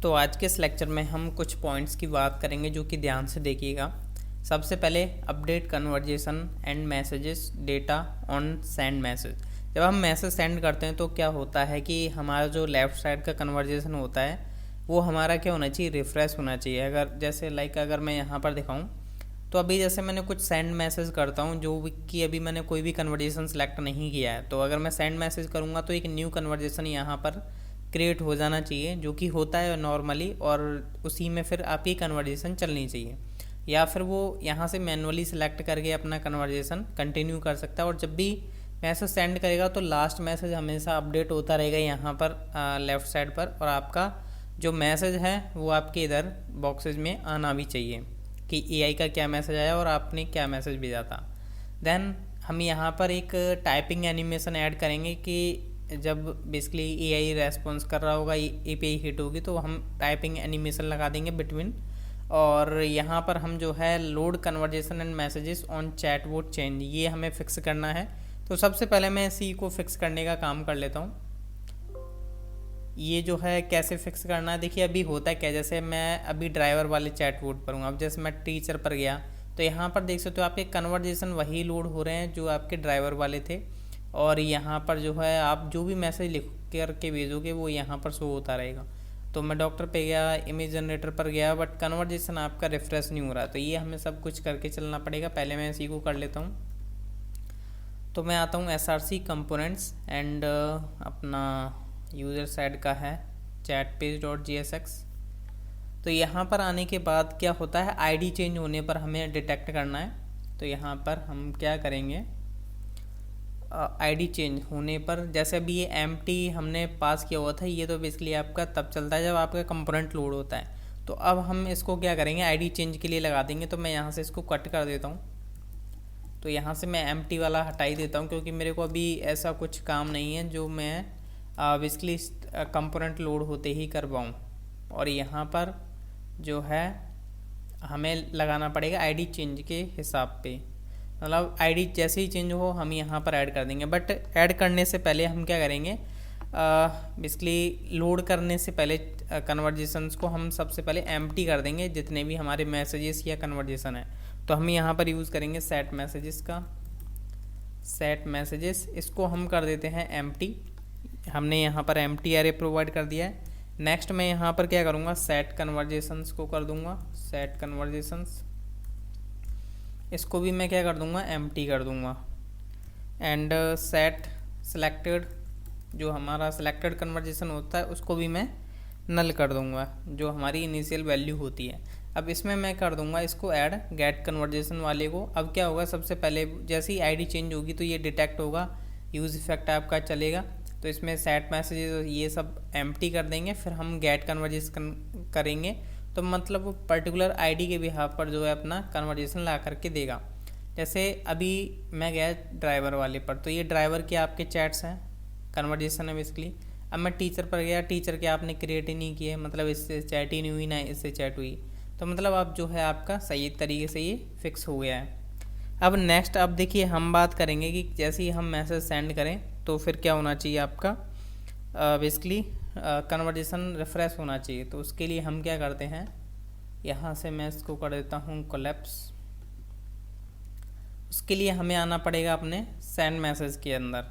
तो आज के इस लेक्चर में हम कुछ पॉइंट्स की बात करेंगे जो कि ध्यान से देखिएगा। सबसे पहले update conversation and messages data on send message. जब हम मैसेज सेंड करते हैं तो क्या होता है कि हमारा जो लेफ़्ट साइड का कन्वर्जेशन होता है वो हमारा क्या होना चाहिए, रिफ्रेश होना चाहिए। अगर जैसे अगर मैं यहाँ पर दिखाऊँ तो अभी जैसे मैंने कुछ सेंड मैसेज करता हूँ जो कि अभी मैंने कोई भी कन्वर्जेशन सेलेक्ट नहीं किया है, तो अगर मैं सेंड मैसेज करूँगा तो एक न्यू कन्वर्जेशन यहाँ पर क्रिएट हो जाना चाहिए, जो कि होता है नॉर्मली, और उसी में फिर आपकी कन्वर्जेशन चलनी चाहिए। या फिर वो यहाँ से मैनुअली सिलेक्ट करके अपना कन्वर्जेशन कंटिन्यू कर सकता है। और जब भी मैसेज सेंड करेगा तो लास्ट मैसेज हमेशा अपडेट होता रहेगा यहाँ पर लेफ़्ट साइड पर, और आपका जो मैसेज है वो आपके इधर बॉक्सेज में आना भी चाहिए कि एआई का क्या मैसेज आया और आपने क्या मैसेज भेजा था। देन हम यहाँ पर एक टाइपिंग एनिमेशन ऐड करेंगे कि जब बेसिकली एआई रेस्पॉन्स कर रहा होगा, एपीआई हिट होगी, तो हम टाइपिंग एनिमेशन लगा देंगे बिटवीन। और यहाँ पर हम जो है load conversation and messages on chatbot change, ये हमें फिक्स करना है। तो सबसे पहले मैं इसी को फिक्स करने का काम कर लेता हूँ। ये जो है कैसे फिक्स करना है, देखिए अभी होता है क्या, जैसे मैं अभी ड्राइवर वाले चैटबॉट पर हूँ, अब जैसे मैं टीचर पर गया तो यहाँ पर देख सकते हो आपके कन्वर्जेशन वही लोड हो रहे हैं जो आपके ड्राइवर वाले थे। और यहाँ पर जो है आप जो भी मैसेज लिख करके भेजोगे वो यहाँ पर शो होता रहेगा। तो मैं डॉक्टर पे गया, इमेज जनरेटर पर गया, बट कन्वर्जेशन आपका रिफ्रेश नहीं हो रहा। तो ये हमें सब कुछ करके चलना पड़ेगा। पहले मैं इसी को कर लेता हूँ। तो मैं आता हूँ SRC कंपोनेंट्स एंड अपना यूज़र साइड का है chatpage.jsx। तो यहाँ पर आने के बाद क्या होता है, आईडी चेंज होने पर हमें डिटेक्ट करना है। तो यहाँ पर हम क्या करेंगे, आईडी चेंज होने पर, जैसे अभी ये एम्प्टी हमने पास किया हुआ था, ये तो बेसिकली आपका तब चलता है जब आपका कंपोनेंट लोड होता है। तो अब हम इसको क्या करेंगे, आईडी चेंज के लिए लगा देंगे। तो मैं यहाँ से इसको कट कर देता हूँ। तो यहाँ से मैं एम्प्टी वाला हटा ही देता हूँ क्योंकि मेरे को अभी ऐसा कुछ काम नहीं है जो मैं बेसिकली कंपोनेंट लोड होते ही कर पाऊँ। और यहाँ पर जो है हमें लगाना पड़ेगा आईडी चेंज के हिसाब पे, मतलब आईडी जैसे ही चेंज हो हम यहाँ पर ऐड कर देंगे। बट ऐड करने से पहले हम क्या करेंगे, बेसिकली लोड करने से पहले कन्वर्जेशंस को हम सबसे पहले एम्प्टी कर देंगे, जितने भी हमारे मैसेजेस या कन्वर्जेशन है। तो हम यहाँ पर यूज़ करेंगे सेट मैसेजेस का, सेट मैसेजेस, इसको हम कर देते हैं एम्प्टी। हमने यहाँ पर एम्प्टी एरे प्रोवाइड कर दिया है। नेक्स्ट मैं यहाँ पर क्या करूँगा, सेट कन्वर्जेशंस को कर दूँगा, सेट कन्वर्जेशंस, इसको भी मैं क्या कर दूँगा, एम्प्टी कर दूँगा। एंड सेट सिलेक्टेड, जो हमारा सिलेक्टेड कन्वर्जेशन होता है उसको भी मैं नल कर दूँगा, जो हमारी इनिशियल वैल्यू होती है। अब इसमें मैं कर दूँगा इसको ऐड गेट कन्वर्जेशन वाले को। अब क्या होगा, सबसे पहले जैसे ही आईडी चेंज होगी तो ये डिटेक्ट होगा, यूज़ इफेक्ट आपका चलेगा। तो इसमें सेट मैसेजेस ये सब एम्प्टी कर देंगे, फिर हम गेट कन्वर्जेशन करेंगे। तो मतलब वो पर्टिकुलर आईडी के बिहाफ पर जो है अपना कन्वर्जेशन ला करके देगा। जैसे अभी मैं गया ड्राइवर वाले पर, तो ये ड्राइवर के आपके चैट्स हैं, कन्वर्जेशन है बेसिकली। अब मैं टीचर पर गया, टीचर के आपने क्रिएट ही नहीं किए, मतलब इससे चैट ही नहीं हुई, ना इससे चैट हुई। तो मतलब अब जो है आपका सही तरीके से ये फिक्स हो गया है। अब नेक्स्ट अब देखिए हम बात करेंगे कि जैसे ही हम मैसेज सेंड करें तो फिर क्या होना चाहिए आपका, बेसिकली कन्वर्जेशन रिफ्रेश होना चाहिए। तो उसके लिए हम क्या करते हैं, यहाँ से मैं इसको कर देता हूँ कोलैप्स। उसके लिए हमें आना पड़ेगा अपने सेंड मैसेज के अंदर।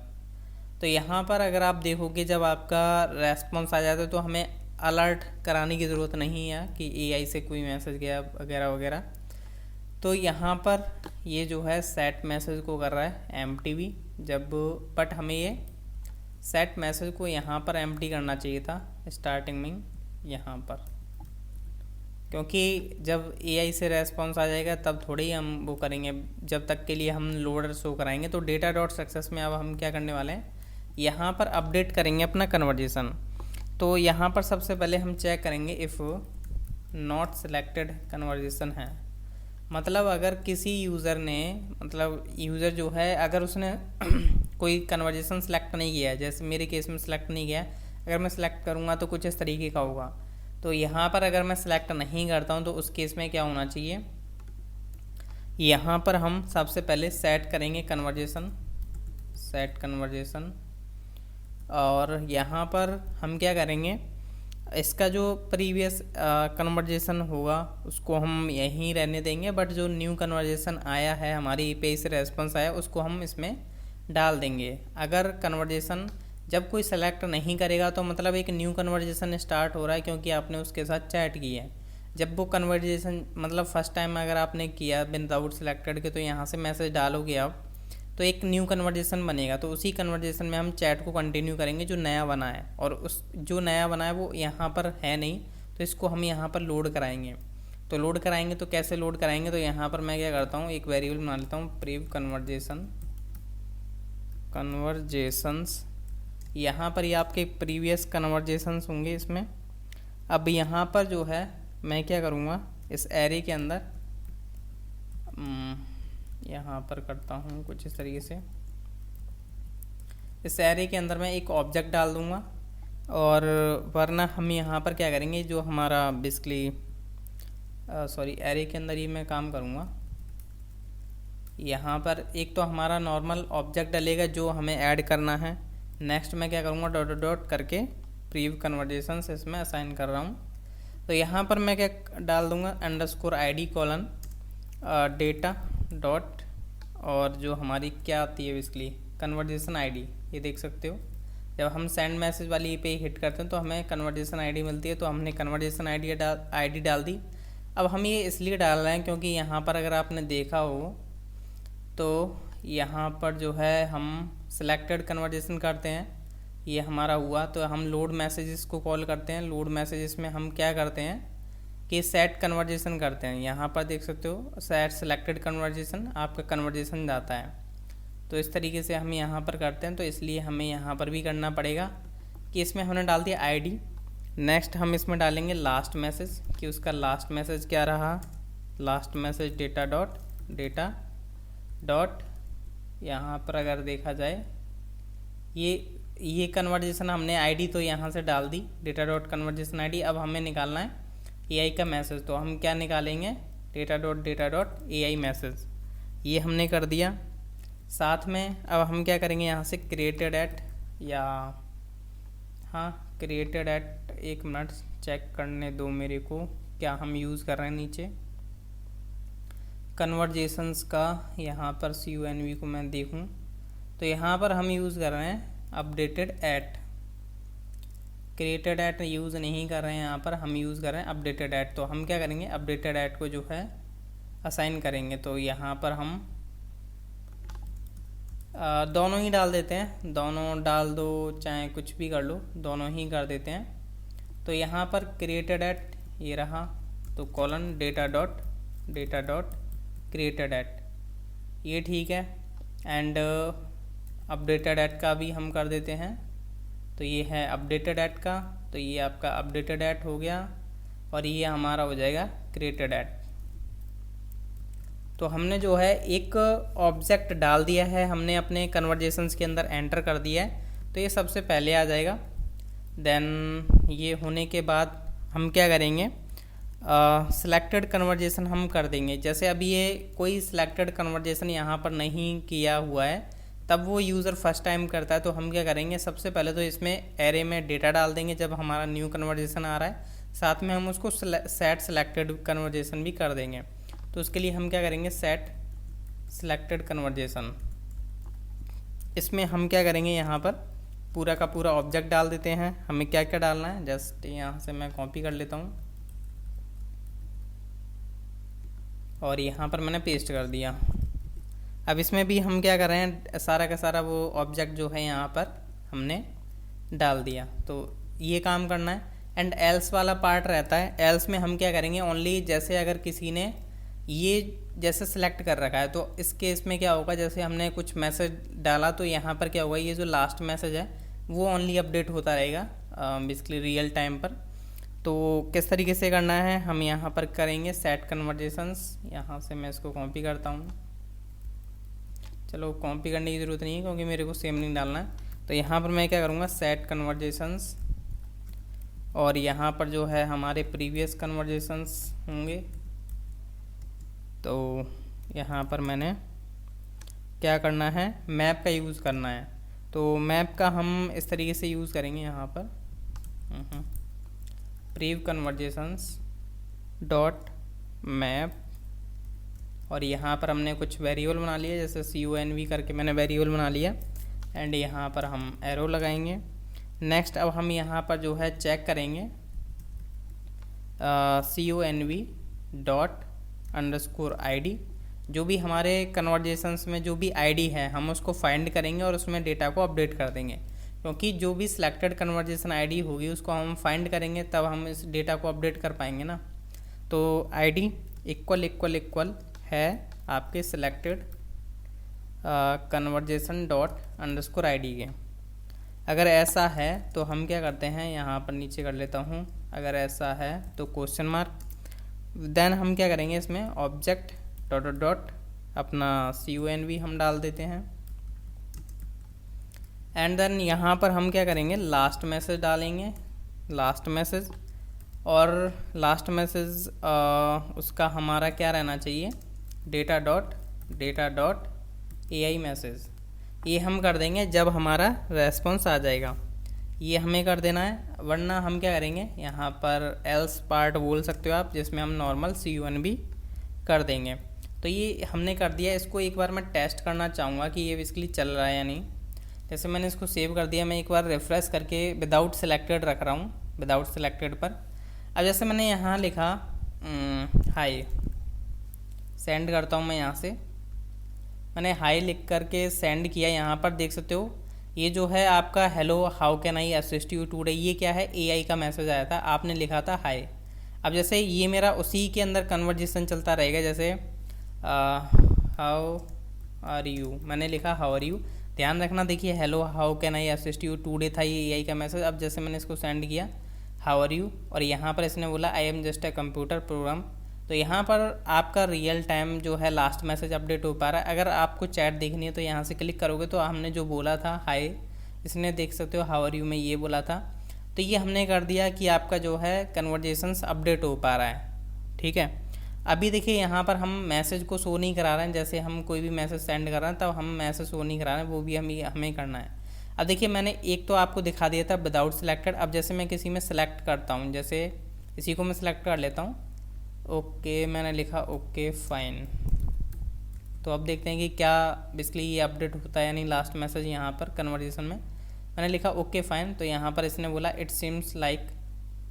तो यहाँ पर अगर आप देखोगे जब आपका रेस्पॉन्स आ जाता है तो हमें अलर्ट कराने की ज़रूरत नहीं है कि एआई से कोई मैसेज गया वगैरह वगैरह। तो यहाँ पर ये जो है सेट मैसेज को कर रहा है एम्प्टी जब, बट हमें ये सेट मैसेज को यहाँ पर एम्प्टी करना चाहिए था स्टार्टिंग में यहाँ पर, क्योंकि जब एआई से रेस्पॉन्स आ जाएगा तब थोड़ी हम वो करेंगे, जब तक के लिए हम लोडर शो कराएंगे। तो डेटा डॉट सक्सेस में अब हम क्या करने वाले हैं, यहाँ पर अपडेट करेंगे अपना कन्वर्जेशन। तो यहाँ पर सबसे पहले हम चेक करेंगे इफ़ नॉट सिलेक्टेड कन्वर्जेशन है, मतलब अगर किसी यूज़र ने, मतलब यूज़र जो है अगर उसने कोई कन्वर्जेशन सेलेक्ट नहीं किया है, जैसे मेरे केस में सेलेक्ट नहीं किया, अगर मैं सेलेक्ट करूँगा तो कुछ इस तरीके का होगा। तो यहाँ पर अगर मैं सेलेक्ट नहीं करता हूँ तो उस केस में क्या होना चाहिए, यहाँ पर हम सबसे पहले सेट करेंगे कन्वर्जेशन, सेट कन्वर्जेशन। और यहाँ पर हम क्या करेंगे, इसका जो प्रीवियस कन्वर्जेसन होगा उसको हम यहीं रहने देंगे, बट जो न्यू कन्वर्जेसन आया है हमारी ईपीआई से रेस्पॉन्स आया उसको हम इसमें डाल देंगे। अगर कन्वर्जेसन जब कोई सेलेक्ट नहीं करेगा तो मतलब एक न्यू कन्वर्जेसन स्टार्ट हो रहा है, क्योंकि आपने उसके साथ चैट की है। जब वो कन्वर्जेसन मतलब फर्स्ट टाइम अगर आपने किया विदाउट सिलेक्टेड के, तो यहाँ से मैसेज डालोगे आप तो एक न्यू कन्वर्जेसन बनेगा, तो उसी कन्वर्जेसन में हम चैट को कंटिन्यू करेंगे जो नया बना है, और उस जो नया बना है वो यहाँ पर है नहीं, तो इसको हम यहाँ पर लोड कराएंगे। तो लोड कराएंगे तो कैसे लोड कराएंगे, तो यहाँ पर मैं क्या करता हूँ, एक वेरिएबल बना लेता हूँ प्रीव कन्वर्जेशंस। यहाँ पर ये आपके प्रीवियस कन्वर्जेशंस होंगे इसमें। अब यहाँ पर जो है मैं क्या करूँगा, इस एरे के अंदर यहाँ पर करता हूँ कुछ इस तरीके से, इस एरे के अंदर मैं एक ऑब्जेक्ट डाल दूँगा, और वरना हम यहाँ पर क्या करेंगे, जो हमारा बेसिकली एरे के अंदर ही मैं काम करूँगा। यहाँ पर एक तो हमारा नॉर्मल ऑब्जेक्ट डलेगा जो हमें ऐड करना है। नेक्स्ट मैं क्या करूँगा, डॉट डॉट करके प्रीव कन्वर्जेशंस इसमें असाइन कर रहा हूँ। तो यहाँ पर मैं क्या डाल दूँगा, underscore ID colon data dot, और जो हमारी क्या आती है बेसिकली कन्वर्जेशन ID, ये देख सकते हो जब हम सेंड मैसेज वाली पे हिट करते हैं तो हमें कन्वर्जेशन ID मिलती है, तो हमने कन्वर्जेशन ID डाल दी। अब हम ये इसलिए डाल रहे हैं क्योंकि यहाँ पर अगर आपने देखा हो तो यहाँ पर जो है हम सिलेक्टेड कन्वर्जेशन करते हैं, ये हमारा हुआ, तो हम लोड मैसेजेस को कॉल करते हैं। लोड मैसेजेस में हम क्या करते हैं कि सेट कन्वर्जेशन करते हैं। यहाँ पर देख सकते हो सेट सिलेक्टेड कन्वर्जेशन, आपका कन्वर्जेशन जाता है। तो इस तरीके से हम यहाँ पर करते हैं, तो इसलिए हमें यहाँ पर भी करना पड़ेगा कि इसमें हमने डाल दिया ID। नेक्स्ट हम इसमें डालेंगे लास्ट मैसेज, कि उसका लास्ट मैसेज क्या रहा, लास्ट मैसेज डेटा डॉट यहाँ पर अगर देखा जाए ये कन्वर्जेशन हमने ID तो यहाँ से डाल दी, डेटा डॉट कन्वर्जेशन ID। अब हमें निकालना है AI का मैसेज, तो हम क्या निकालेंगे, डेटा डॉट AI मैसेज, ये हमने कर दिया। साथ में अब हम क्या करेंगे, यहाँ से क्रिएटेड एट, या हाँ क्रिएटेड एट, एक मिनट चेक करने दो मेरे को क्या हम यूज़ कर रहे हैं नीचे कन्वर्जेशंस का। यहाँ पर CUNV को मैं देखूँ तो यहाँ पर हम यूज़ कर रहे हैं updated at, created at use नहीं कर रहे हैं, यहाँ पर हम यूज़ कर रहे हैं अपडेटेड एट। तो हम क्या करेंगे, अपडेटेड एट को जो है असाइन करेंगे। तो यहाँ पर हम दोनों ही डाल देते हैं, दोनों डाल दो चाहे कुछ भी कर लो, दोनों ही कर देते हैं। तो यहाँ पर क्रिएटेड एट ये रहा, तो colon data dot created at, ये ठीक है। एंड अपडेटेड एट का भी हम कर देते हैं, तो ये है अपडेटेड एट का, तो ये आपका अपडेटेड एट हो गया, और ये हमारा हो जाएगा क्रिएटेड एट। तो हमने जो है एक ऑब्जेक्ट डाल दिया है, हमने अपने कन्वर्जेशंस के अंदर एंटर कर दिया है, तो ये सबसे पहले आ जाएगा। देन ये होने के बाद हम क्या करेंगे, सिलेक्टेड कन्वर्जेशन हम कर देंगे। जैसे अभी ये कोई सिलेक्टेड कन्वर्जेशन यहाँ पर नहीं किया हुआ है, तब वो यूज़र फर्स्ट टाइम करता है, तो हम क्या करेंगे, सबसे पहले तो इसमें एरे में डेटा डाल देंगे जब हमारा न्यू कन्वर्जेशन आ रहा है, साथ में हम उसको सेट सिलेक्टेड कन्वर्जेशन भी कर देंगे। तो उसके लिए हम क्या करेंगे, सेट सिलेक्टेड कन्वर्जेशन, इसमें हम क्या करेंगे, यहाँ पर पूरा का पूरा ऑब्जेक्ट डाल देते हैं। हमें क्या क्या डालना है, जस्ट यहाँ से मैं कॉपी कर लेता हूँ और यहाँ पर मैंने पेस्ट कर दिया। अब इसमें भी हम क्या कर रहे हैं, सारा का सारा वो ऑब्जेक्ट जो है यहाँ पर हमने डाल दिया, तो ये काम करना है। एंड एल्स वाला पार्ट रहता है, एल्स में हम क्या करेंगे, ओनली जैसे अगर किसी ने ये जैसे सेलेक्ट कर रखा है, तो इस केस में क्या होगा, जैसे हमने कुछ मैसेज डाला तो यहाँ पर क्या होगा, ये जो लास्ट मैसेज है वो ओनली अपडेट होता रहेगा बेसिकली रियल टाइम पर। तो किस तरीके से करना है, हम यहाँ पर करेंगे सेट कन्वर्जेशंस। यहाँ से मैं इसको कॉपी करता हूँ, चलो कॉपी करने की ज़रूरत नहीं है क्योंकि मेरे को सेम नहीं डालना है। तो यहाँ पर मैं क्या करूँगा, सेट कन्वर्जेशंस, और यहाँ पर जो है हमारे प्रीवियस कन्वर्जेशंस होंगे, तो यहाँ पर मैंने क्या करना है, मैप का यूज़ करना है। तो मैप का हम इस तरीके से यूज़ करेंगे यहाँ पर, प्रीव कन्वर्जेशंस डॉट मैप, और यहाँ पर हमने कुछ वेरिएबल बना लिया, जैसे CUNV करके मैंने वेरिएबल बना लिया, एंड यहाँ पर हम एरो लगाएंगे। नेक्स्ट अब हम यहाँ पर जो है चेक करेंगे CUNV डॉट अंडरस्कोर ID, जो भी हमारे कन्वर्जेशंस में जो भी ID है हम उसको फाइंड करेंगे और उसमें डेटा को अपडेट कर देंगे, क्योंकि जो भी सिलेक्टेड कन्वर्जेशन ID होगी उसको हम फाइंड करेंगे तब हम इस डेटा को अपडेट कर पाएंगे ना। तो ID इक्वल इक्वल इक्वल है आपके selected conversation dot underscore ID के। अगर ऐसा है तो हम क्या करते हैं, यहाँ पर नीचे कर लेता हूँ, अगर ऐसा है तो क्वेश्चन मार्क, देन हम क्या करेंगे इसमें ऑब्जेक्ट डॉट डॉट डॉट अपना CUNV हम डाल देते हैं, एंड देन यहाँ पर हम क्या करेंगे लास्ट मैसेज डालेंगे, लास्ट मैसेज, और लास्ट मैसेज उसका हमारा क्या रहना चाहिए, डेटा डॉट AI मैसेज। ये हम कर देंगे जब हमारा रेस्पॉन्स आ जाएगा, ये हमें कर देना है, वरना हम क्या करेंगे यहाँ पर एल्स पार्ट बोल सकते हो आप, जिसमें हम नॉर्मल CUNV कर देंगे। तो ये हमने कर दिया। इसको एक बार मैं टेस्ट करना चाहूँगा कि ये बेसिकली चल रहा है या नहीं। जैसे मैंने इसको सेव कर दिया, मैं एक बार रिफ्रेश करके विदाउट सिलेक्टेड रख रहा हूँ, विदाउट सिलेक्टेड पर। अब जैसे मैंने यहाँ लिखा हाय, सेंड करता हूँ मैं यहाँ से, मैंने हाई लिख करके सेंड किया। यहाँ पर देख सकते हो ये जो है आपका hello how can I assist you today, ये क्या है, AI का मैसेज आया था, आपने लिखा था हाय। अब जैसे ये मेरा उसी के अंदर कन्वर्जेशन चलता रहेगा, जैसे हाउ आर यू, मैंने लिखा हाउ आर यू। ध्यान रखना, देखिए hello how can I assist you today था ये AI का मैसेज। अब जैसे मैंने इसको सेंड किया हाउ आर यू, और यहाँ पर इसने बोला I am just a computer program, तो यहाँ पर आपका रियल टाइम जो है लास्ट मैसेज अपडेट हो पा रहा है। अगर आपको चैट देखनी है तो यहाँ से क्लिक करोगे तो हमने जो बोला था हाय, इसने देख सकते हो हाउ आर यू में ये बोला था, तो ये हमने कर दिया कि आपका जो है कन्वर्जेशंस अपडेट हो पा रहा है। ठीक है, अभी देखिए यहाँ पर हम मैसेज को शो नहीं करा रहे हैं, जैसे हम कोई भी मैसेज सेंड कर रहे हैं तब हम मैसेज शो नहीं करा रहे हैं, वो भी हमें करना है। अब देखिए मैंने एक तो आपको दिखा दिया था विदाउट सिलेक्टेड। अब जैसे मैं किसी में सेलेक्ट करता हूँ, जैसे इसी को मैं सेलेक्ट कर लेता हूँ, ओके मैंने लिखा ओके फाइन, तो अब देखते हैं कि क्या बेसिकली ये अपडेट होता है यानी लास्ट मैसेज यहाँ पर कन्वर्जेशन में। मैंने लिखा ओके फाइन, तो यहाँ पर इसने बोला इट सीम्स लाइक,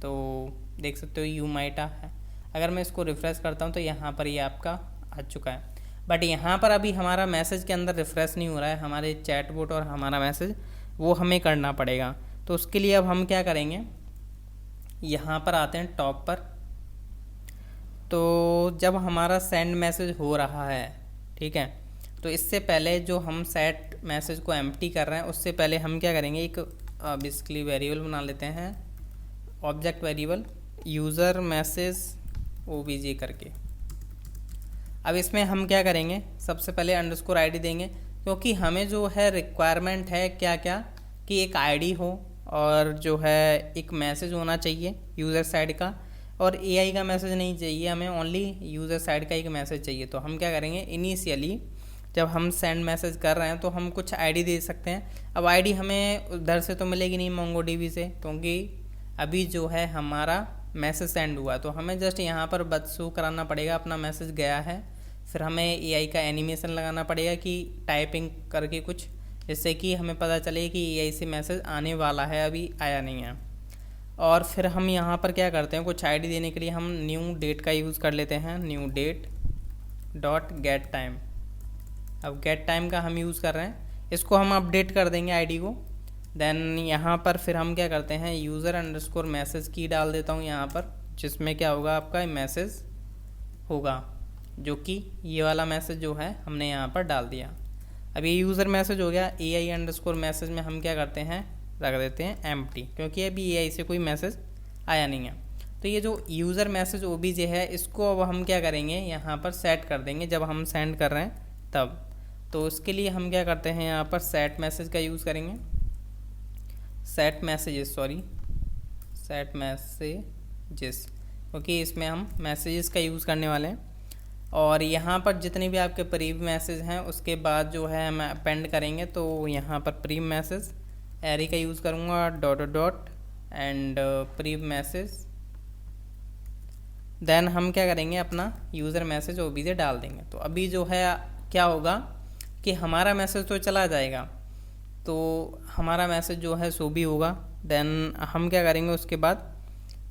तो देख सकते हो यू माइट है। अगर मैं इसको रिफ्रेश करता हूँ तो यहाँ पर ये आपका आ चुका है, बट यहाँ पर अभी हमारा मैसेज के अंदर रिफ्रेश नहीं हो रहा है, हमारे चैटबॉट और हमारा मैसेज वो हमें करना पड़ेगा। तो उसके लिए अब हम क्या करेंगे, यहाँ पर आते हैं टॉप पर। तो जब हमारा सेंड मैसेज हो रहा है, ठीक है, तो इससे पहले जो हम सेट मैसेज को एम्प्टी कर रहे हैं उससे पहले हम क्या करेंगे, एक बेसिकली वेरिएबल बना लेते हैं, object variable user message OBJ करके। अब इसमें हम क्या करेंगे, सबसे पहले अंडरस्कोर ID देंगे, क्योंकि हमें जो है रिक्वायरमेंट है क्या क्या कि एक ID हो और जो है एक मैसेज होना चाहिए यूज़र साइड का, और AI का मैसेज नहीं चाहिए हमें, ओनली यूज़र साइड का एक मैसेज चाहिए। तो हम क्या करेंगे, इनिशियली जब हम सेंड मैसेज कर रहे हैं तो हम कुछ ID दे सकते हैं। अब ID हमें उधर से तो मिलेगी नहीं MongoDB से, क्योंकि अभी जो है हमारा मैसेज सेंड हुआ, तो हमें जस्ट यहाँ पर बस शो कराना पड़ेगा अपना मैसेज गया है। फिर हमें AI का एनिमेशन लगाना पड़ेगा कि टाइपिंग करके कुछ, जिससे कि हमें पता चले कि AI से मैसेज आने वाला है, अभी आया नहीं है। और फिर हम यहाँ पर क्या करते हैं, कुछ ID देने के लिए हम न्यू डेट का यूज़ कर लेते हैं, new date dot get time. अब गेट टाइम का हम यूज़ कर रहे हैं, इसको हम अपडेट कर देंगे ID को। देन यहाँ पर फिर हम क्या करते हैं, यूज़र अंडरस्कोर मैसेज की डाल देता हूँ यहाँ पर, जिसमें क्या होगा आपका मैसेज होगा, जो कि ये वाला मैसेज जो है हमने यहाँ पर डाल दिया। अब ये यूज़र मैसेज हो गया। AI अंडरस्कोर मैसेज में हम क्या करते हैं, रख देते हैं एम्प्टी, क्योंकि अभी AI से कोई मैसेज आया नहीं है। तो ये जो यूज़र मैसेज OBJ है, इसको अब हम क्या करेंगे, यहाँ पर सेट कर देंगे जब हम सेंड कर रहे हैं तब। तो उसके लिए हम क्या करते हैं, यहाँ पर सेट मैसेज का यूज़ करेंगे, सेट मैसेजेस, क्योंकि इसमें हम मैसेजेस का यूज़ करने वाले हैं। और यहाँ पर जितने भी आपके प्रीव मैसेज हैं उसके बाद जो है हम अपेंड करेंगे, तो यहाँ पर प्रीव मैसेज एरे का यूज़ करूँगा, dot dot and prev message then हम क्या करेंगे, अपना यूज़र मैसेज ओबीजे डाल देंगे। तो अभी जो है क्या होगा कि हमारा मैसेज तो चला जाएगा, तो हमारा मैसेज जो है सो भी होगा। देन हम क्या करेंगे, उसके बाद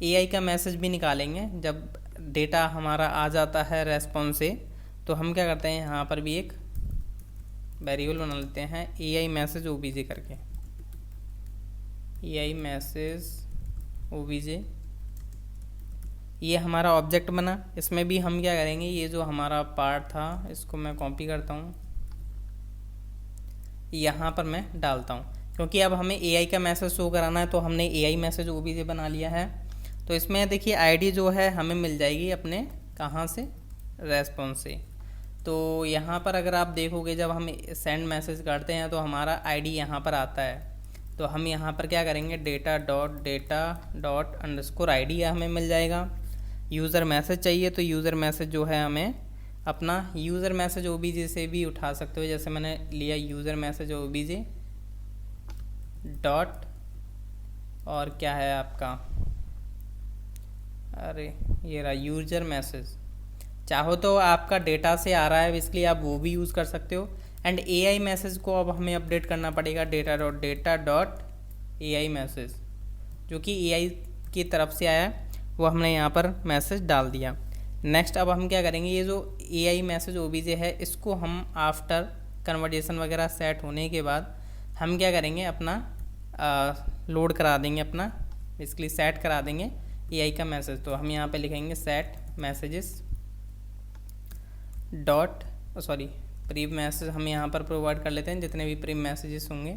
एआई का मैसेज भी निकालेंगे। जब डेटा हमारा आ जाता है रेस्पॉन्स से, तो हम क्या करते हैं, यहाँ पर भी एक वेरिएबल बना लेते हैं एआई मैसेज ओबीजे करके, एआई मैसेज ओबीजे। ये हमारा ऑब्जेक्ट बना। इसमें भी हम क्या करेंगे, ये जो हमारा पार्ट था इसको मैं कॉपी करता हूँ, यहाँ पर मैं डालता हूँ, क्योंकि अब हमें एआई का मैसेज शो कराना है। तो हमने एआई मैसेज ओबीजे बना लिया है। तो इसमें देखिए आईडी जो है हमें मिल जाएगी अपने कहाँ से, रेस्पॉन्स से। तो यहाँ पर अगर आप देखोगे, जब हम सेंड मैसेज करते हैं तो हमारा आईडी यहाँ पर आता है। तो हम यहाँ पर क्या करेंगे, डेटा डॉट अंडरस्कोर आईडी हमें मिल जाएगा। यूज़र मैसेज चाहिए तो यूज़र मैसेज जो है हमें अपना यूज़र मैसेज ओबीजे से भी उठा सकते हो। जैसे मैंने लिया यूज़र मैसेज ओबीजे डॉट, और क्या है आपका, अरे ये रहा यूज़र मैसेज। चाहो तो आपका डेटा से आ रहा है, इसलिए आप वो भी यूज़ कर सकते हो। एंड एआई मैसेज को अब हमें अपडेट करना पड़ेगा, डेटा डॉट एआई मैसेज, जो कि एआई की तरफ से आया है, वो हमने यहाँ पर मैसेज डाल दिया। नेक्स्ट अब हम क्या करेंगे, ये जो एआई मैसेज ओबीजे है इसको हम आफ्टर कन्वर्जेशन वगैरह सेट होने के बाद हम क्या करेंगे, अपना लोड करा देंगे, अपना बेसिकली सेट करा देंगे एआई का मैसेज। तो हम यहाँ पे लिखेंगे set messages dot prim message हम यहाँ पर प्रोवाइड कर लेते हैं, जितने भी प्रीम मैसेजेस होंगे,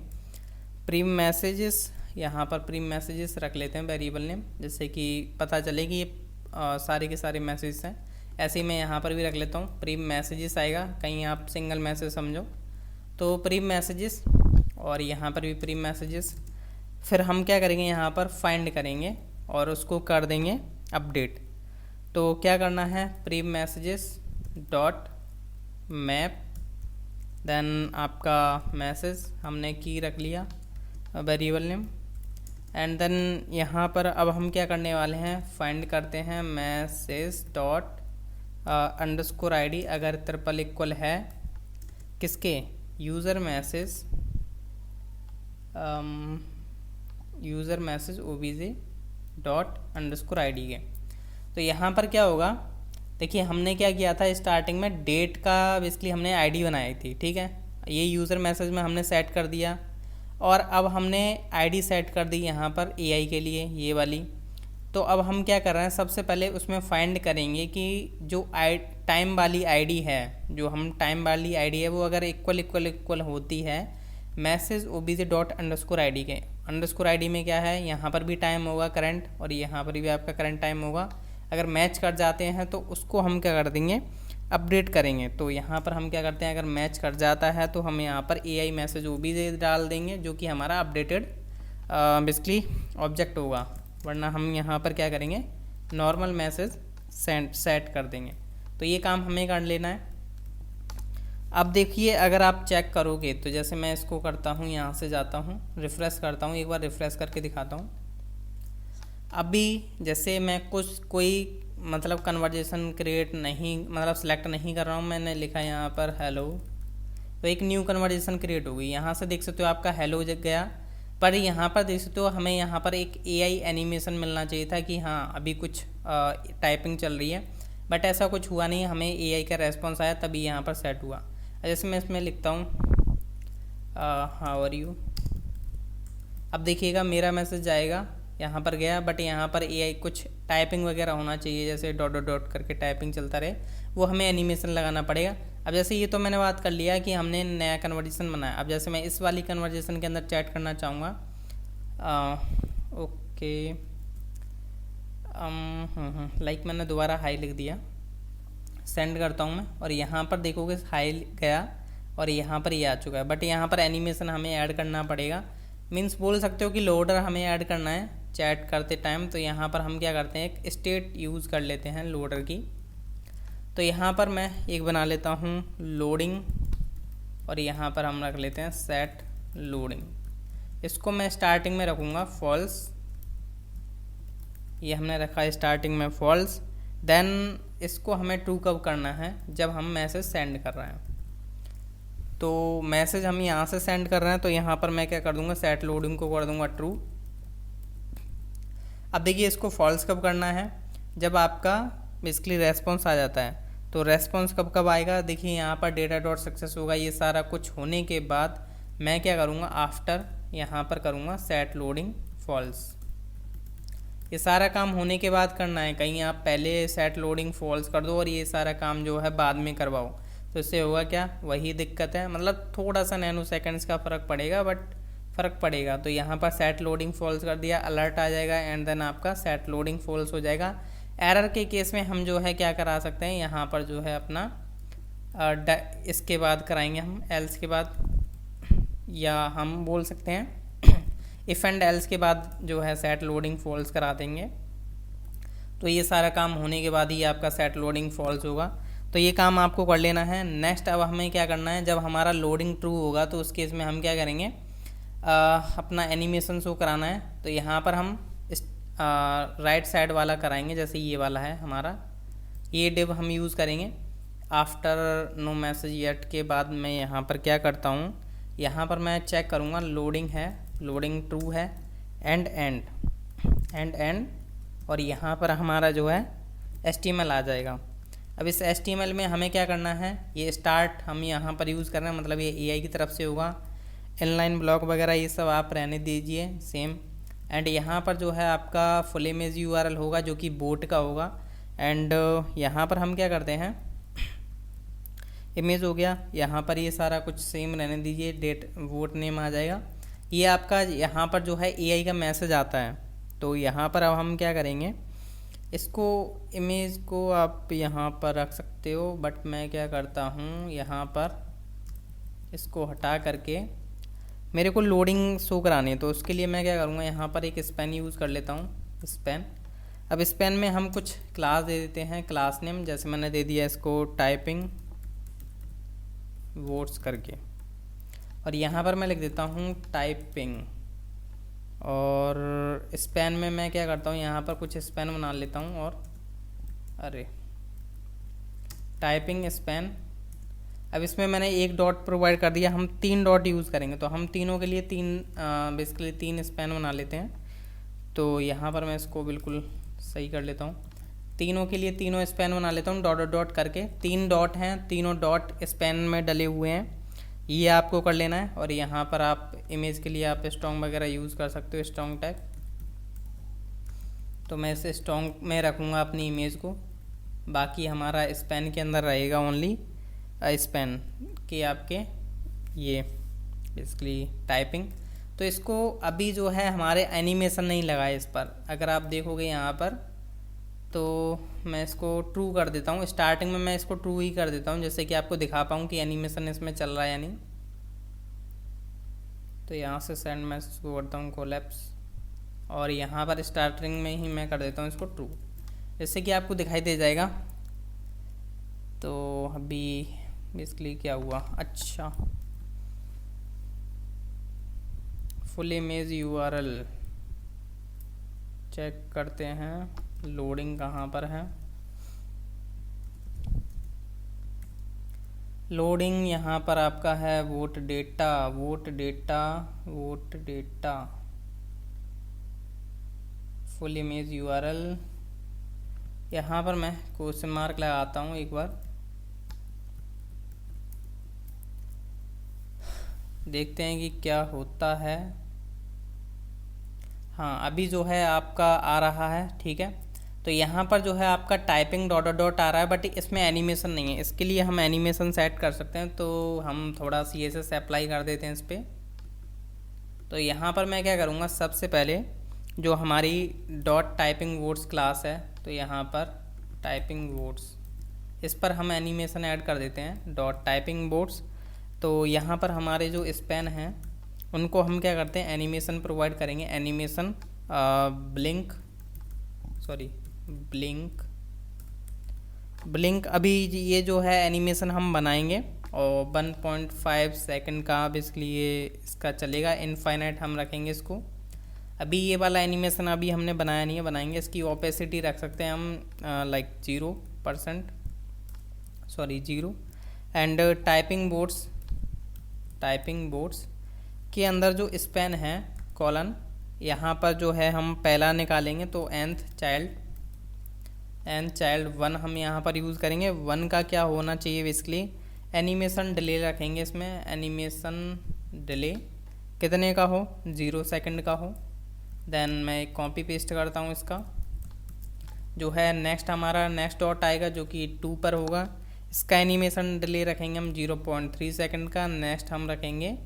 प्रीम मैसेजेस, यहाँ पर प्रीम मैसेजेस रख लेते हैं वेरिएबल नेम, जिससे कि पता चले कि ये सारे के सारे मैसेजेस हैं। ऐसे ही मैं यहाँ पर भी रख लेता हूँ प्रीम मैसेजेस आएगा, कहीं आप सिंगल मैसेज समझो। तो प्रीम मैसेजेस, और यहाँ पर भी प्रीम मैसेजेस। फिर हम क्या करेंगे, यहाँ पर फाइंड करेंगे और उसको कर देंगे अपडेट। तो क्या करना है, prev messages dot map, then आपका मैसेज हमने की रख लिया वेरिएबल नेम, एंड देन यहाँ पर अब हम क्या करने वाले हैं, फाइंड करते हैं मैसेज डॉट अंडरस्कोर आईडी, अगर ट्रिपल इक्वल है किसके, user message OBJ dot underscore ID के। तो यहाँ पर क्या होगा, देखिए हमने क्या किया था, स्टार्टिंग में डेट का बेसिकली हमने आईडी बनाई थी, ठीक है, ये यूज़र मैसेज में हमने सेट कर दिया। और अब हमने आईडी सेट कर दी यहाँ पर एआई के लिए, ये वाली। तो अब हम क्या कर रहे हैं, सबसे पहले उसमें फाइंड करेंगे कि जो टाइम वाली आईडी है, जो हम टाइम वाली आईडी है वो अगर इक्वल होती है message OBJ dot underscore ID के। अंडरस्कोर आईडी में क्या है, यहाँ पर भी टाइम होगा करंट, और यहाँ पर भी आपका करंट टाइम होगा। अगर मैच कर जाते हैं तो उसको हम क्या कर देंगे, अपडेट करेंगे। तो यहाँ पर हम क्या करते हैं, अगर मैच कर जाता है तो हम यहाँ पर एआई मैसेज ओबीजे डाल देंगे, जो कि हमारा अपडेटेड बेसिकली ऑब्जेक्ट होगा। वरना हम यहाँ पर क्या करेंगे, नॉर्मल मैसेज सेट कर देंगे। तो ये काम हमें कर लेना है। अब देखिए अगर आप चेक करोगे तो जैसे मैं इसको करता हूँ, यहाँ से जाता हूँ, रिफ़्रेश करता हूँ, एक बार रिफ़्रेश करके दिखाता हूँ। अभी जैसे मैं कोई मतलब कन्वर्जेशन क्रिएट नहीं, मतलब सेलेक्ट नहीं कर रहा हूँ, मैंने लिखा यहाँ पर हेलो, तो एक न्यू कन्वर्जेशन क्रिएट हो गई। यहाँ से देख सकते हो आपका हेलो जग गया, पर यहाँ पर देख सकते हो हमें यहाँ पर एक एआई एनिमेशन मिलना चाहिए था कि हाँ अभी कुछ टाइपिंग चल रही है, बट ऐसा कुछ हुआ नहीं, हमें एआई का रेस्पॉन्स आया तभी यहाँ पर सेट हुआ। जैसे मैं इसमें लिखता हूँ हाउ आर यू, अब देखिएगा मेरा मैसेज जाएगा, यहाँ पर गया, बट यहाँ पर एआई कुछ टाइपिंग वगैरह होना चाहिए, जैसे डॉट डॉट डॉट करके टाइपिंग चलता रहे, वो हमें एनिमेशन लगाना पड़ेगा। अब जैसे ये तो मैंने बात कर लिया कि हमने नया कन्वर्जेशन बनाया। अब जैसे मैं इस वाली कन्वर्जेशन के अंदर चैट करना चाहूँगा, ओके लाइक मैंने दोबारा हाई लिख दिया, सेंड करता हूँ मैं, और यहाँ पर देखोगे हाई गया और यहाँ पर ये आ चुका है, बट यहाँ पर एनिमेशन हमें ऐड करना पड़ेगा। मीन्स बोल सकते हो कि लोडर हमें ऐड करना है चैट करते टाइम। तो यहाँ पर हम क्या करते हैं, एक स्टेट यूज़ कर लेते हैं लोडर की। तो यहाँ पर मैं एक बना लेता हूँ लोडिंग, और यहाँ पर हम रख लेते हैं सेट लोडिंग। इसको मैं स्टार्टिंग में रखूँगा फॉल्स, ये हमने रखा है स्टार्टिंग में फॉल्स। देन इसको हमें ट्रू कब करना है, जब हम मैसेज सेंड कर रहे हैं। तो मैसेज हम यहाँ से सेंड कर रहे हैं, तो यहाँ पर मैं क्या कर दूंगा, सेट लोडिंग को कर दूंगा ट्रू। अब देखिए इसको फॉल्स कब करना है, जब आपका बेसिकली रेस्पॉन्स आ जाता है। तो रेस्पॉन्स कब कब आएगा, देखिए यहाँ पर डेटा डॉट सक्सेस होगा, ये सारा कुछ होने के बाद मैं क्या करूँगा, आफ्टर यहाँ पर करूँगा सेट लोडिंग फॉल्स। ये सारा काम होने के बाद करना है, कहीं आप पहले सेट लोडिंग फॉल्स कर दो और ये सारा काम जो है बाद में करवाओ, तो इससे होगा क्या, वही दिक्कत है, मतलब थोड़ा सा नैनो सेकंड्स का फ़र्क पड़ेगा, बट फ़र्क पड़ेगा। तो यहाँ पर सेट लोडिंग फॉल्स कर दिया, अलर्ट आ जाएगा एंड देन आपका सेट लोडिंग फॉल्स हो जाएगा। एरर के केस में हम जो है क्या करा सकते हैं, यहाँ पर जो है अपना इसके बाद कराएंगे हम, एल्स के बाद, या हम बोल सकते हैं इफ़ एंड एल्स के बाद जो है सेट लोडिंग फॉल्स करा देंगे। तो ये सारा काम होने के बाद ही आपका सेट लोडिंग फॉल्स होगा। तो ये काम आपको कर लेना है। नेक्स्ट अब हमें क्या करना है, जब हमारा लोडिंग ट्रू होगा तो उस केस में हम क्या करेंगे, अपना एनिमेशन शो कराना है। तो यहाँ पर हम इस राइट साइड वाला कराएंगे, जैसे ये वाला है हमारा, ये डिव हम यूज़ करेंगे। आफ्टर नो मैसेज येट के बाद मैं यहाँ पर क्या करता हूँ, यहाँ पर मैं चेक करूँगा लोडिंग है, लोडिंग ट्रू है, एंड एंड और यहाँ पर हमारा जो है HTML आ जाएगा। अब इस HTML में हमें क्या करना है, ये स्टार्ट हम यहाँ पर यूज़ कर रहे हैं, मतलब ये AI की तरफ से होगा। इनलाइन ब्लॉक वगैरह ये सब आप रहने दीजिए सेम। एंड यहाँ पर जो है आपका फुल इमेज URL होगा जो कि बोट का होगा। एंड यहाँ पर हम क्या करते हैं, इमेज हो गया, यहाँ पर ये सारा कुछ सेम रहने दीजिए, डेट वोट नेम आ जाएगा। ये आपका यहाँ पर जो है AI का मैसेज आता है। तो यहाँ पर अब हम क्या करेंगे, इसको इमेज को आप यहाँ पर रख सकते हो, बट मैं क्या करता हूँ, यहाँ पर इसको हटा करके मेरे को लोडिंग शो करानी है, तो उसके लिए मैं क्या करूँगा, यहाँ पर एक स्पैन यूज़ कर लेता हूँ, स्पैन। अब स्पैन में हम कुछ क्लास दे देते हैं, क्लास नेम जैसे मैंने दे दिया इसको टाइपिंग वर्ड्स करके, और यहाँ पर मैं लिख देता हूँ टाइपिंग। और स्पैन में मैं क्या करता हूँ, यहाँ पर कुछ स्पैन बना लेता हूँ, और अरे टाइपिंग स्पैन। अब इसमें मैंने एक डॉट प्रोवाइड कर दिया, हम 3 डॉट यूज़ करेंगे, तो हम तीनों के लिए बेसिकली 3 स्पैन बना लेते हैं। तो यहाँ पर मैं इसको बिल्कुल सही कर लेता हूँ, तीनों के लिए तीनों स्पैन बना लेता हूँ डॉट डॉट करके। 3 डॉट हैं, तीनों डॉट स्पैन में डले हुए हैं, ये आपको कर लेना है। और यहाँ पर आप इमेज के लिए आप स्ट्रॉन्ग वगैरह यूज़ कर सकते हो, स्ट्रॉन्ग टैग। तो मैं इसे स्ट्रॉन्ग में रखूँगा अपनी इमेज को, बाकी हमारा स्पैन के अंदर रहेगा ओनली स्पैन के आपके ये बेसिकली टाइपिंग। तो इसको अभी जो है हमारे एनिमेशन नहीं लगा है इस पर, अगर आप देखोगे यहाँ पर, तो मैं इसको ट्रू कर देता हूँ। स्टार्टिंग में मैं इसको ट्रू ही कर देता हूँ, जैसे कि आपको दिखा पाऊँ कि एनिमेशन इसमें चल रहा है या नहीं। तो यहाँ से सेंड मैसेज को करता हूँ कोलैप्स, और यहाँ पर स्टार्टिंग में ही मैं कर देता हूँ इसको ट्रू, जैसे कि आपको दिखाई दे जाएगा। तो अभी बेसिकली क्या हुआ, अच्छा फुल इमेज URL चेक करते हैं, लोडिंग कहाँ पर है। लोडिंग यहाँ पर आपका है vote data, full image URL। यहाँ पर मैं क्वेश्चन मार्क लगाता हूँ एक बार, देखते हैं कि क्या होता है। हाँ अभी जो है आपका आ रहा है, ठीक है। तो यहाँ पर जो है आपका टाइपिंग डॉट डॉट आ रहा है, बट इसमें एनिमेशन नहीं है। इसके लिए हम एनिमेशन सेट कर सकते हैं, तो हम थोड़ा CSS अप्लाई कर देते हैं इस पर। तो यहाँ पर मैं क्या करूँगा, सबसे पहले जो हमारी डॉट टाइपिंग वर्ड्स क्लास है, तो यहाँ पर टाइपिंग वर्ड्स, इस पर हम एनिमेशन ऐड कर देते हैं, डॉट टाइपिंग वर्ड्स। तो यहाँ पर हमारे जो स्पैन हैं उनको हम क्या करते हैं, एनिमेशन प्रोवाइड करेंगे, एनिमेशन ब्लिंक। अभी ये जो है एनिमेशन हम बनाएंगे, और 1.5 सेकंड का बेसिकली ये इसका चलेगा, इनफाइनाइट हम रखेंगे इसको। अभी ये वाला एनिमेशन अभी हमने बनाया नहीं है, बनाएंगे। इसकी ओपेसिटी रख सकते हैं हम like 0%, sorry 0। And typing boards के अंदर जो स्पैन है कॉलन, यहाँ पर जो है हम पहला निकालेंगे तो nth चाइल्ड 1 हम यहाँ पर यूज़ करेंगे। 1 का क्या होना चाहिए बेसिकली, एनिमेशन डिले रखेंगे इसमें। एनिमेशन डिले कितने का हो, 0 सेकंड का हो। देन मैं कॉपी पेस्ट करता हूँ इसका जो है। नेक्स्ट हमारा नेक्स्ट डॉट आएगा जो कि 2 पर होगा, इसका एनिमेशन डिले रखेंगे हम 0.3 सेकंड का। नेक्स्ट हम रखेंगे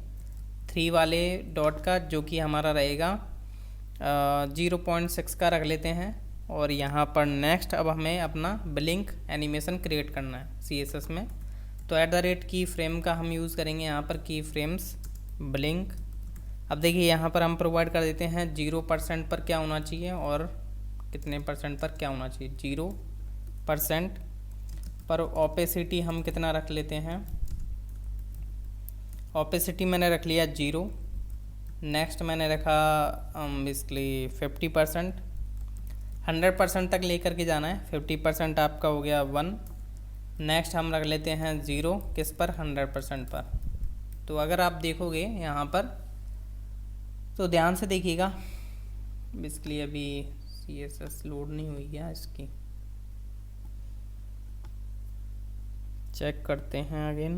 3 वाले डॉट का जो कि हमारा रहेगा 0.6 का रख लेते हैं। और यहाँ पर नेक्स्ट अब हमें अपना ब्लिंक एनिमेशन क्रिएट करना है CSS में, तो @ की फ्रेम का हम यूज़ करेंगे यहाँ पर, की फ्रेम्स ब्लिंक। अब देखिए यहाँ पर हम प्रोवाइड कर देते हैं 0% पर क्या होना चाहिए और कितने % पर क्या होना चाहिए, 0% पर। ओपेसिटी हम कितना रख लेते हैं, ओपेसिटी मैंने रख लिया 0। नेक्स्ट मैंने रखा बेसिकली 50%, 100% तक लेकर के जाना है। 50% आपका हो गया 1। नेक्स्ट हम रख लेते हैं 0 किस पर, 100% पर। तो अगर आप देखोगे यहाँ पर तो ध्यान से देखिएगा, बेसिकली अभी CSS लोड नहीं हुई है इसकी, चेक करते हैं अगेन।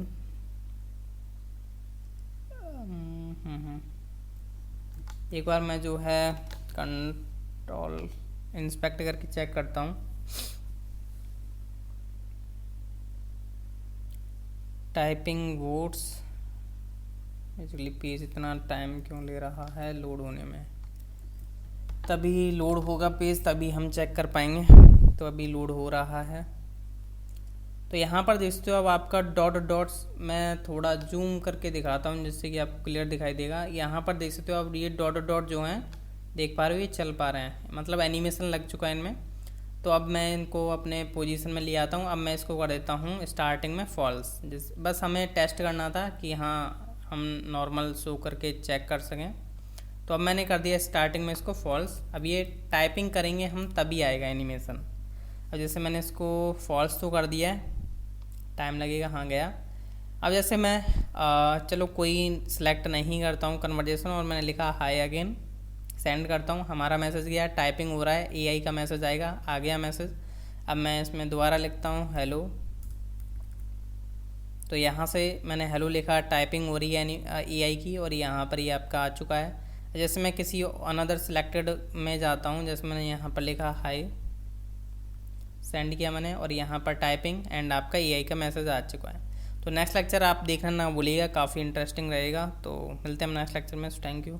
एक बार मैं जो है कंट्रोल इंस्पेक्ट करके चेक करता हूँ। टाइपिंग वर्ड्स एक्चुअली पेज इतना टाइम क्यों ले रहा है लोड होने में, तभी लोड होगा पेज तभी हम चेक कर पाएंगे। तो अभी लोड हो रहा है। तो यहाँ पर देखते हो अब आपका डॉट्स, मैं थोड़ा जूम करके दिखाता हूँ जिससे कि आपको क्लियर दिखाई देगा। यहाँ पर देख सकते हो अब ये डॉट जो हैं देख पा रहे हो, ये चल पा रहे हैं, मतलब एनिमेशन लग चुका है इनमें। तो अब मैं इनको अपने पोजीशन में ले आता हूँ। अब मैं इसको कर देता हूँ स्टार्टिंग में फॉल्स, बस हमें टेस्ट करना था कि हाँ हम नॉर्मल शो करके चेक कर सकें। तो अब मैंने कर दिया स्टार्टिंग में इसको फॉल्स। अब ये टाइपिंग करेंगे हम तभी आएगा एनिमेशन। अब जैसे मैंने इसको फॉल्स तो कर दिया है, टाइम लगेगा, हाँ गया। अब जैसे मैं चलो कोई सिलेक्ट नहीं करता हूँ कन्वर्जेशन और मैंने लिखा हाई अगेन, सेंड करता हूँ, हमारा मैसेज गया, टाइपिंग हो रहा है, AI का मैसेज आएगा, आ गया मैसेज। अब मैं इसमें दोबारा लिखता हूँ हेलो, तो यहाँ से मैंने हेलो लिखा, टाइपिंग हो रही है AI की और यहाँ पर ये आपका आ चुका है। जैसे मैं किसी अनदर सिलेक्टेड में जाता हूँ, जैसे मैंने यहाँ पर लिखा हाई, सेंड किया मैंने और यहाँ पर टाइपिंग एंड आपका AI का मैसेज आ चुका है। तो नेक्स्ट लेक्चर आप देखना ना भूलिएगा, काफ़ी इंटरेस्टिंग रहेगा। तो मिलते हैं हम नेक्स्ट लेक्चर में। Thank you.